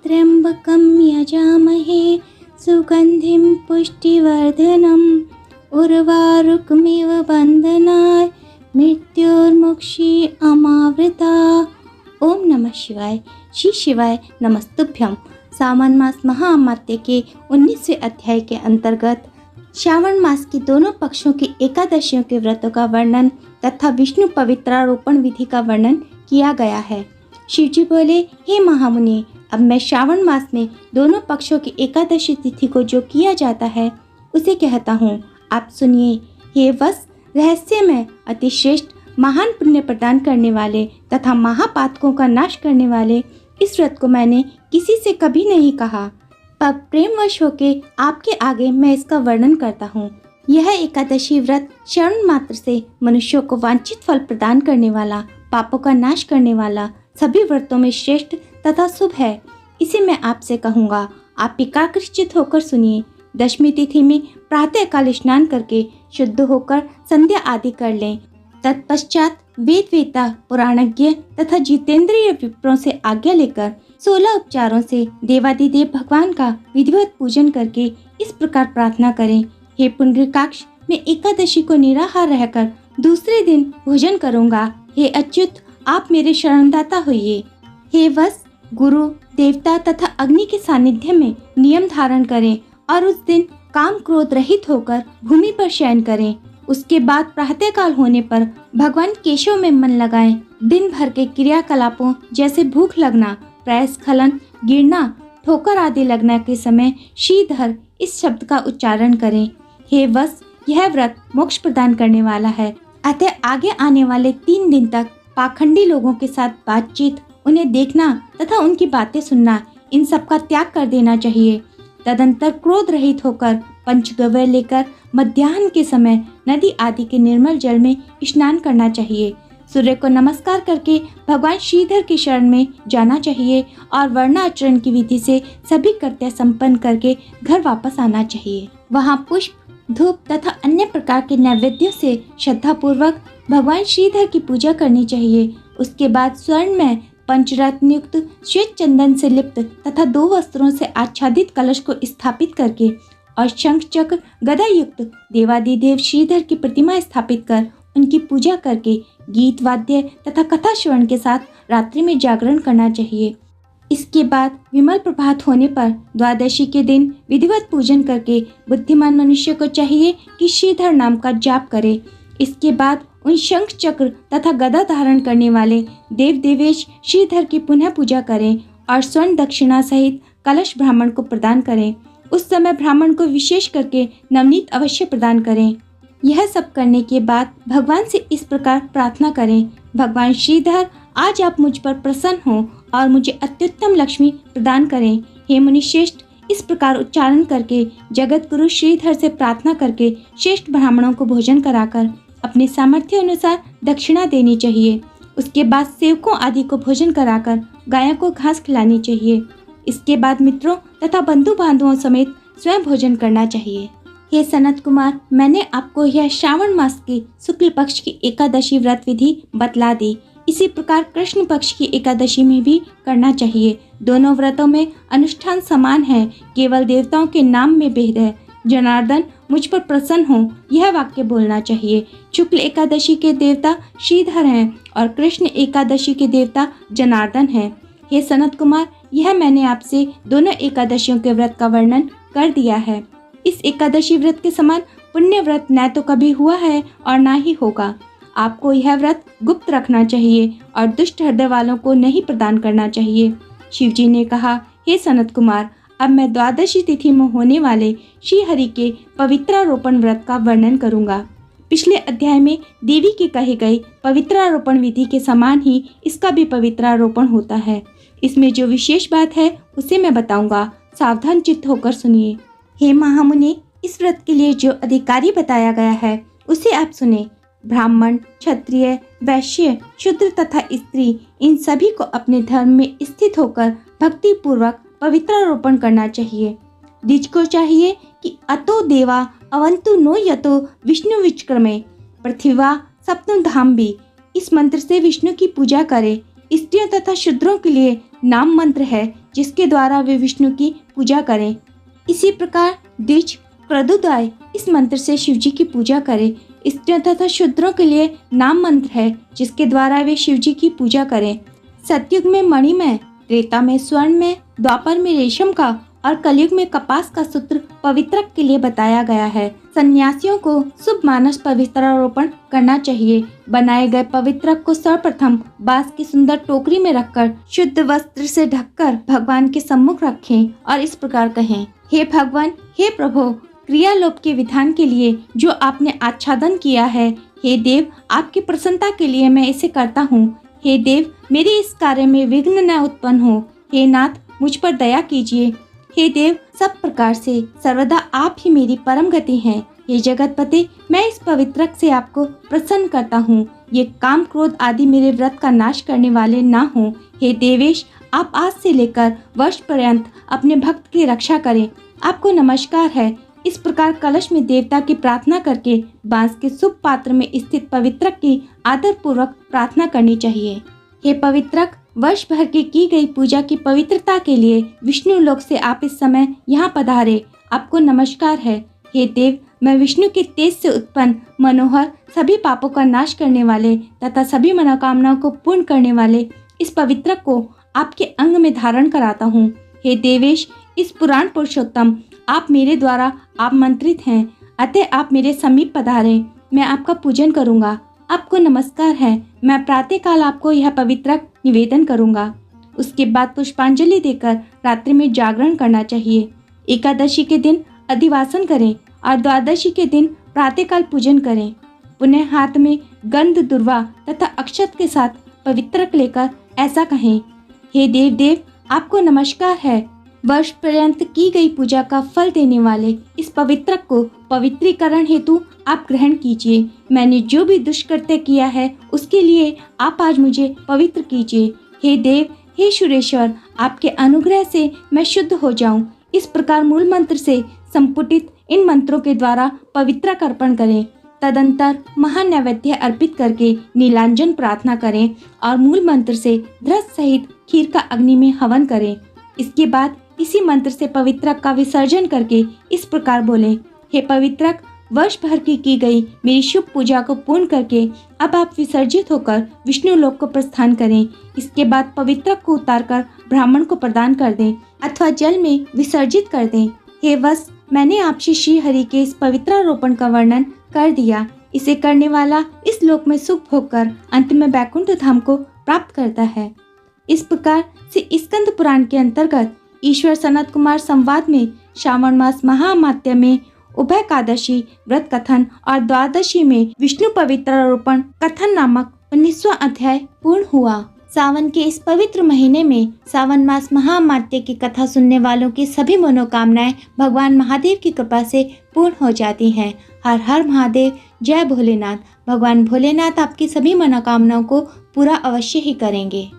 त्र्यंबकं यजामहे सुगंधिं पुष्टिवर्धनम् उर्वारुकमिव बंधनाय मृत्योर्मुक्षी अमावृता। ओम नमः शिवाय। श्री शिवाय नमस्तुभ्यम। सावन मास महाअमात्य के 19वें अध्याय के अंतर्गत श्रावण मास की दोनों पक्षों की एकादशियों के व्रतों का वर्णन तथा विष्णु पवित्रारोपण विधि का वर्णन किया गया है। शिव जी बोले, हे महामुनि, अब मैं श्रावण मास में दोनों पक्षों की एकादशी तिथि को जो किया जाता है उसे कहता हूँ, आप सुनिए। हे वत्स, रहस्य में अति श्रेष्ठ महान पुण्य प्रदान करने वाले तथा महापातकों का नाश करने वाले इस व्रत को मैंने किसी से कभी नहीं कहा, पर प्रेमवश होके आपके आगे मैं इसका वर्णन करता हूँ। यह एकादशी व्रत श्रवण मात्र से मनुष्यों को वांछित फल प्रदान करने वाला, पापों का नाश करने वाला, सभी व्रतों में श्रेष्ठ तथा शुभ है। इसे मैं आपसे कहूँगा, आप एकाग्रचित्त होकर सुनिए। दशमी तिथि में प्रातः काल स्नान करके शुद्ध होकर संध्या आदि कर लें। तत्पश्चात वेद वेता, पुराणज्ञ तथा जितेंद्रिय विप्रों से आज्ञा लेकर 16 उपचारों से देवादिदेव भगवान का विधिवत पूजन करके इस प्रकार प्रार्थना करें, हे पुंडरीकाक्ष, मैं एकादशी को निराहार रहकर दूसरे दिन भोजन करूंगा। हे अच्युत, आप मेरे शरणदाता होइए। हे वत्स, गुरु, देवता तथा अग्नि के सानिध्य में नियम धारण करें और उस दिन काम क्रोध रहित होकर भूमि पर शयन करें। उसके बाद प्रातः काल होने पर भगवान केशव में मन लगाएं। दिन भर के क्रियाकलापों जैसे भूख लगना, प्रस्खलन, गिरना, ठोकर आदि लगने के समय श्रीधर इस शब्द का उच्चारण करें। हे वत्स, यह व्रत मोक्ष प्रदान करने वाला है। अतः आगे आने वाले 3 दिन तक पाखंडी लोगों के साथ बातचीत, उन्हें देखना तथा उनकी बातें सुनना, इन सब का त्याग कर देना चाहिए। तदंतर क्रोध रहित होकर पंचगव्य लेकर मध्याह्न के समय नदी आदि के निर्मल जल में स्नान करना चाहिए। सूर्य को नमस्कार करके भगवान श्रीधर की शरण में जाना चाहिए और वर्णाचरण की विधि से सभी कर्तव्य संपन्न करके घर वापस आना चाहिए। वहाँ पुष्प, धूप तथा अन्य प्रकार के नैवेद्यों से श्रद्धा पूर्वक भगवान श्रीधर की पूजा करनी चाहिए। उसके बाद स्वर्ण में पंचरत्न युक्त श्वेत चंदन से लिप्त तथा 2 वस्त्रों से आच्छादित कलश को स्थापित करके और शंख चक्र गदा युक्त देवादिदेव श्रीधर की प्रतिमा स्थापित कर उनकी पूजा करके गीत वाद्य तथा कथा श्रवण के साथ रात्रि में जागरण करना चाहिए। इसके बाद विमल प्रभात होने पर द्वादशी के दिन विधिवत पूजन करके बुद्धिमान मनुष्य को चाहिए कि श्रीधर नाम का जाप करे। इसके बाद उन शंख चक्र तथा गदा धारण करने वाले देव देवेश श्रीधर की पुनः पूजा करें और स्वर्ण दक्षिणा सहित कलश ब्राह्मण को प्रदान करें। उस समय ब्राह्मण को विशेष करके नवनीत अवश्य प्रदान करें। यह सब करने के बाद भगवान से इस प्रकार प्रार्थना करें, भगवान श्रीधर, आज आप मुझ पर प्रसन्न हो और मुझे अत्युत्तम लक्ष्मी प्रदान करें। हे मुनिश्रेष्ठ, इस प्रकार उच्चारण करके जगत गुरु श्रीधर से प्रार्थना करके श्रेष्ठ ब्राह्मणों को भोजन कराकर अपने सामर्थ्य अनुसार दक्षिणा देनी चाहिए। उसके बाद सेवकों आदि को भोजन कराकर गायों को घास खिलानी चाहिए। इसके बाद मित्रों तथा बंधु बांधवों समेत स्वयं भोजन करना चाहिए। हे सनत कुमार, मैंने आपको यह श्रावण मास की शुक्ल पक्ष की एकादशी व्रत विधि बतला दी। इसी प्रकार कृष्ण पक्ष की एकादशी में भी करना चाहिए। दोनों व्रतों में अनुष्ठान समान है, केवल देवताओं के नाम में भेद है। जनार्दन, मुझ पर प्रसन्न हो, यह वाक्य बोलना चाहिए। शुक्ल एकादशी के देवता श्रीधर हैं और कृष्ण एकादशी के देवता जनार्दन हैं। हे सनत कुमार, यह मैंने आपसे दोनों एकादशियों के व्रत का वर्णन कर दिया है। इस एकादशी व्रत के समान पुण्य व्रत न तो कभी हुआ है और न ही होगा। आपको यह व्रत गुप्त रखना चाहिए और दुष्ट हृदय वालों को नहीं प्रदान करना चाहिए। शिव जी ने कहा, हे सनत कुमार, अब मैं द्वादशी तिथि में होने वाले श्री हरि के पवित्रारोपण व्रत का वर्णन करूंगा। पिछले अध्याय में देवी के कहे गए पवित्रारोपण विधि के समान ही इसका भी पवित्रारोपण होता है। इसमें जो विशेष बात है उसे मैं बताऊंगा, सावधान चित्त होकर सुनिए। हे महामुनि, इस व्रत के लिए जो अधिकारी बताया गया है उसे आप सुने। ब्राह्मण, क्षत्रिय, वैश्य, शूद्र तथा स्त्री, इन सभी को अपने धर्म में स्थित होकर भक्ति पूर्वक पवित्रारोपण करना चाहिए। द्विज को चाहिए कि अतो देवा अवंतु नो यतो विष्णु विचक्रमे पृथ्वीवा सप्तम धाम भी, इस मंत्र से विष्णु की पूजा करें। स्त्रियों तथा शूद्रों के लिए नाम मंत्र है जिसके द्वारा वे विष्णु की पूजा करें। इसी प्रकार द्विज क्रतुदाय इस मंत्र से शिव जी की पूजा करें। स्त्रियों तथा शूद्रों के लिए नाम मंत्र है जिसके द्वारा वे शिव जी की पूजा करें। सतयुग में मणिमय, त्रेता में स्वर्ण में, द्वापर में रेशम का और कलयुग में कपास का सूत्र पवित्रक के लिए बताया गया है। सन्यासियों को शुभ मानस पवित्रारोपण करना चाहिए। बनाए गए पवित्रक को सर्वप्रथम बांस की सुंदर टोकरी में रखकर शुद्ध वस्त्र से ढककर भगवान के सम्मुख रखें और इस प्रकार कहें, हे भगवान, हे प्रभु, क्रियालोप के विधान के लिए जो आपने आच्छादन किया है, हे देव, आपकी प्रसन्नता के लिए मैं इसे करता हूँ। हे देव, मेरे इस कार्य में विघ्न न उत्पन्न हो। हे नाथ, मुझ पर दया कीजिए। हे देव, सब प्रकार से सर्वदा आप ही मेरी परम गति हैं। हे जगतपते, मैं इस पवित्रक से आपको प्रसन्न करता हूँ। ये काम क्रोध आदि मेरे व्रत का नाश करने वाले ना हो। हे देवेश, आप आज से लेकर वर्ष पर्यंत अपने भक्त की रक्षा करें। आपको नमस्कार है। इस प्रकार कलश में देवता की प्रार्थना करके बांस के शुभ पात्र में स्थित पवित्रक की आदर पूर्वक प्रार्थना करनी चाहिए। हे पवित्रक, वर्ष भर की गई पूजा की पवित्रता के लिए विष्णु लोक से आप इस समय यहाँ पधारे। आपको नमस्कार है। हे देव, मैं विष्णु के तेज से उत्पन्न मनोहर, सभी पापों का नाश करने वाले तथा सभी मनोकामनाओं को पूर्ण करने वाले इस पवित्रक को आपके अंग में धारण कराता हूँ। हे देवेश, इस पुराण पुरुषोत्तम आप मेरे द्वारा आमंत्रित हैं, अतः आप मेरे समीप पधारें। मैं आपका पूजन करूँगा। आपको नमस्कार है। मैं प्रातः काल आपको यह पवित्रक निवेदन करूँगा। उसके बाद पुष्पांजलि देकर रात्रि में जागरण करना चाहिए। एकादशी के दिन अधिवासन करें और द्वादशी के दिन प्रातःकाल पूजन करें। पुनः हाथ में गंध दुर्वा तथा अक्षत के साथ पवित्रक लेकर ऐसा कहें, हे देव देव, आपको नमस्कार है। वर्ष पर्यंत की गई पूजा का फल देने वाले इस पवित्रक को पवित्रीकरण हेतु आप ग्रहण कीजिए। मैंने जो भी दुष्कृत्य किया है उसके लिए आप आज मुझे पवित्र कीजिए। हे देव, हे सुरेश्वर, आपके अनुग्रह से मैं शुद्ध हो जाऊं। इस प्रकार मूल मंत्र से संपुटित इन मंत्रों के द्वारा पवित्रक अर्पण करें। तदंतर महानैवेद्य अर्पित करके नीलांजन प्रार्थना करें और मूल मंत्र से ध्रस सहित खीर का अग्नि में हवन करें। इसके बाद इसी मंत्र से पवित्रक का विसर्जन करके इस प्रकार बोलें, हे पवित्रक, वर्ष भर की गई मेरी शुभ पूजा को पूर्ण करके अब आप विसर्जित होकर विष्णु लोक को प्रस्थान करें। इसके बाद पवित्रक को उतारकर ब्राह्मण को प्रदान कर दें अथवा जल में विसर्जित कर दें। हे वत्स, मैंने आपसे श्री हरि के इस पवित्रारोपण का वर्णन कर दिया। इसे करने वाला इस लोक में सुख भोगकर अंत में बैकुंठ धाम को प्राप्त करता है। इस प्रकार से स्कंद पुराण के अंतर्गत ईश्वर सनत कुमार संवाद में श्रावण मास महामात्य में उभयकादशी व्रत कथन और द्वादशी में विष्णु पवित्रारोपण कथन नामक 19वां अध्याय पूर्ण हुआ। सावन के इस पवित्र महीने में सावन मास महामात्य की कथा सुनने वालों की सभी मनोकामनाएं भगवान महादेव की कृपा से पूर्ण हो जाती हैं। हर हर महादेव, जय भोलेनाथ। भगवान भोलेनाथ आपकी सभी मनोकामनाओं को पूरा अवश्य ही करेंगे।